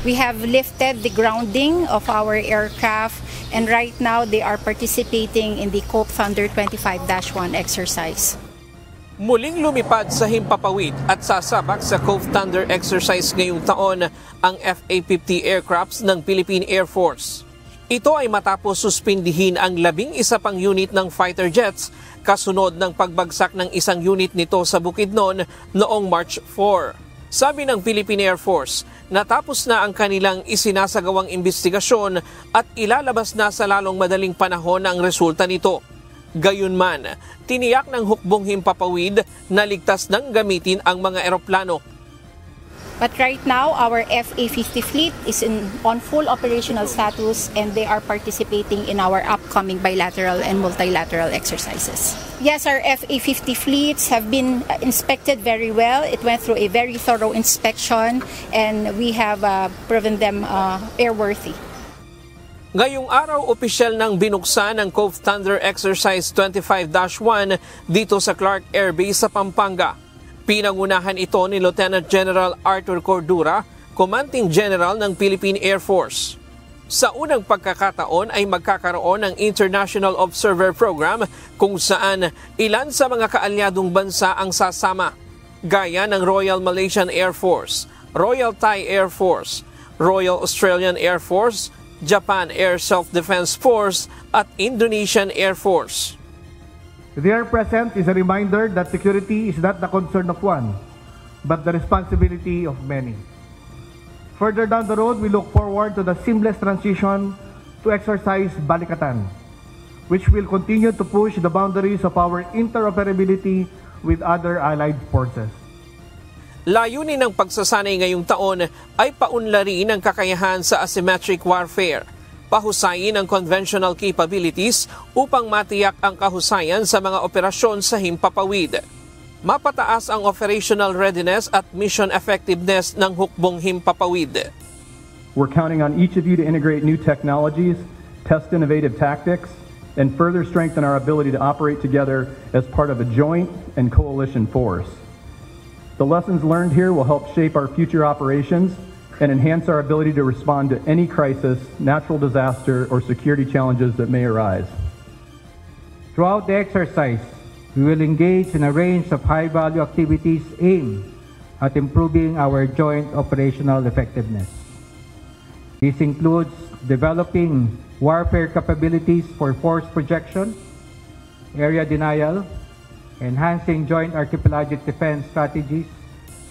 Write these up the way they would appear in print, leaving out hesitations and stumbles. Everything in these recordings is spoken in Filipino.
We have lifted the grounding of our aircraft, and right now they are participating in the Cope Thunder 25-1 exercise. Muling lumipad sa himpapawid at sasabak sa Cope Thunder exercise ngayong taon ang FA-50 aircrafts ng Philippine Air Force. Ito ay matapos suspindihin ang 11 pang unit ng fighter jets kasunod ng pagbagsak ng isang unit nito sa Bukidnon noong March 4. Sabi ng Philippine Air Force, natapos na ang kanilang isinasagawang investigasyon at ilalabas na sa lalong madaling panahon ang resulta nito. Gayunman, tiniyak ng hukbong himpapawid na ligtas nang gamitin ang mga eroplano. But right now, our FA-50 fleet is on full operational status, and they are participating in our upcoming bilateral and multilateral exercises. Yes, our FA-50 fleets have been inspected very well. It went through a very thorough inspection, and we have proven them airworthy. Ngayong araw, opisyal nang binuksan ang Cope Thunder Exercise 25-1 dito sa Clark Air Base sa Pampanga. Pinangunahan ito ni Lieutenant General Arthur Cordura, Commanding General ng Philippine Air Force. Sa unang pagkakataon ay magkakaroon ng International Observer Program kung saan ilan sa mga kaalyadong bansa ang sasama, gaya ng Royal Malaysian Air Force, Royal Thai Air Force, Royal Australian Air Force, Japan Air Self-Defense Force at Indonesian Air Force. Their presence is a reminder that security is not the concern of one, but the responsibility of many. Further down the road, we look forward to the seamless transition to exercise Balikatan, which will continue to push the boundaries of our interoperability with other allied forces. Layunin ng pagsasanay ngayong taon ay paunlarin ang kakayahan sa asymmetric warfare, pahusayin ang conventional capabilities upang matiyak ang kahusayan sa mga operasyon sa himpapawid. Mapataas ang operational readiness at mission effectiveness ng hukbong himpapawid. We're counting on each of you to integrate new technologies, test innovative tactics, and further strengthen our ability to operate together as part of a joint and coalition force. The lessons learned here will help shape our future operations and enhance our ability to respond to any crisis, natural disaster, or security challenges that may arise. Throughout the exercise, we will engage in a range of high-value activities aimed at improving our joint operational effectiveness. This includes developing warfare capabilities for force projection, area denial, enhancing joint archipelagic defense strategies,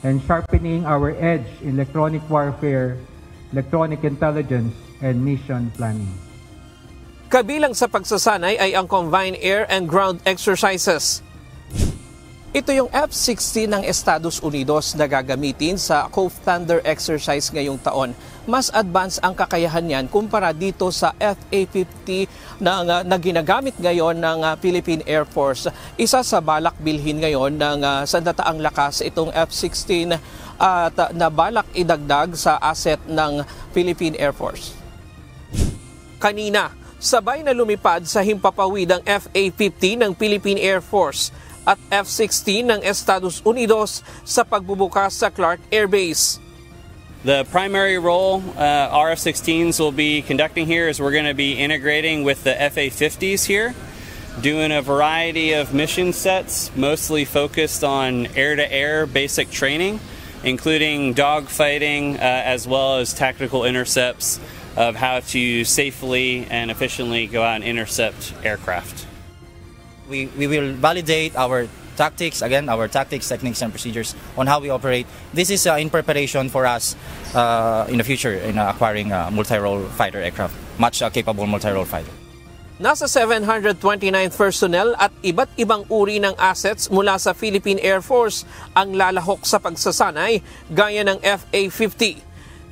and sharpening our edge in electronic warfare, electronic intelligence, and mission planning. Kabilang sa pagsasanay ay ang combined air and ground exercises. Ito yung F-16 ng Estados Unidos na gagamitin sa Cope Thunder exercise ngayong taon. Mas advanced ang kakayahan niyan kumpara dito sa FA-50 na ginagamit ngayon ng Philippine Air Force. Isa sa balak bilhin ngayon ng sandataang lakas itong F-16 at na balak idagdag sa asset ng Philippine Air Force. Kanina, sabay na lumipad sa himpapawid ang FA-50 ng Philippine Air Force at F-16 ng Estados Unidos sa pagbubukas sa Clark Air Base. The primary role our F-16s will be conducting here is we're going to be integrating with the FA-50s here, doing a variety of mission sets, mostly focused on air-to-air basic training, including dogfighting as well as tactical intercepts of how to safely and efficiently go out and intercept aircraft. We will validate our tactics, again, our tactics, techniques, and procedures on how we operate. This is in preparation for us in the future in acquiring multi-role fighter aircraft, much capable multi-role fighter. Nasa 729 personnel at iba't ibang uri ng assets mula sa Philippine Air Force ang lalahok sa pagsasanay gaya ng FA-50,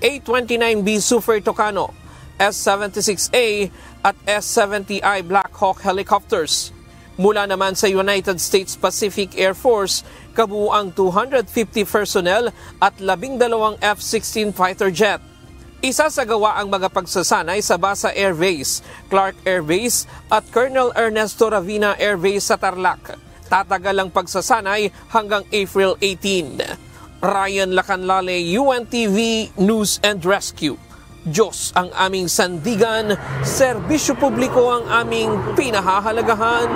A-29B Super Tucano, S-76A at S-70I Black Hawk helicopters. Mula naman sa United States Pacific Air Force, kabuuang 250 personnel at 12 F-16 fighter jet. Isasagawa ang mga pagsasanay sa Basa Air Base, Clark Air Base at Colonel Ernesto Ravina Air Base sa Tarlac. Tatagal ang pagsasanay hanggang April 18. Ryan Lacanlale, UNTV News and Rescue. Diyos ang aming sandigan, serbisyo publiko ang aming pinahahalagahan.